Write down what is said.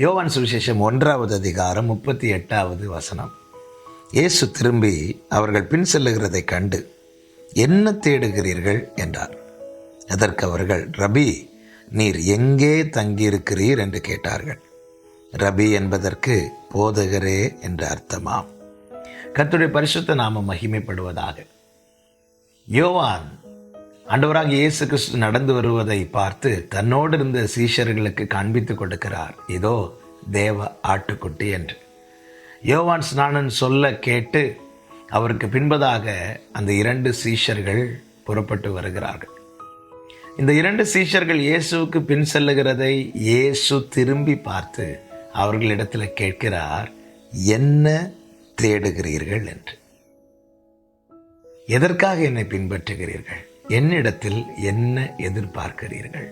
யோவான் சுவிசேஷம் 1வது அதிகாரம் 38வது வசனம். இயேசு திரும்பி அவர்கள் பின் செல்லுகிறதைக் கண்டு, என்ன தேடுகிறீர்கள் என்றார். அதற்கு அவர்கள், ரபி, நீர் எங்கே தங்கியிருக்கிறீர் என்று கேட்டார்கள். ரபி என்பதற்கு போதகரே என்று அர்த்தமாம். கர்த்தருடைய பரிசுத்த நாமம் மகிமைப்படுவதாக. யோவான் ஆண்டவராக இயேசு கிறிஸ்து நடந்து வருவதை பார்த்து தன்னோடு இருந்த சீஷர்களுக்கு காண்பித்துக் கொடுக்கிறார், இதோ தேவ ஆட்டுக்குட்டி என்று. யோவான் ஸ்நானன் சொல்ல கேட்டு அவருக்கு பின்பதாக அந்த 2 சீஷர்கள் புறப்பட்டு வருகிறார்கள். இந்த 2 சீஷர்கள் இயேசுவுக்கு பின் செல்லுகிறதை இயேசு திரும்பி பார்த்து அவர்களிடத்தில் கேட்கிறார், என்ன தேடுகிறீர்கள் என்று. எதற்காக என்னை பின்பற்றுகிறீர்கள்? என்னிடத்தில் என்ன எதிர்பார்க்கிறீர்கள்?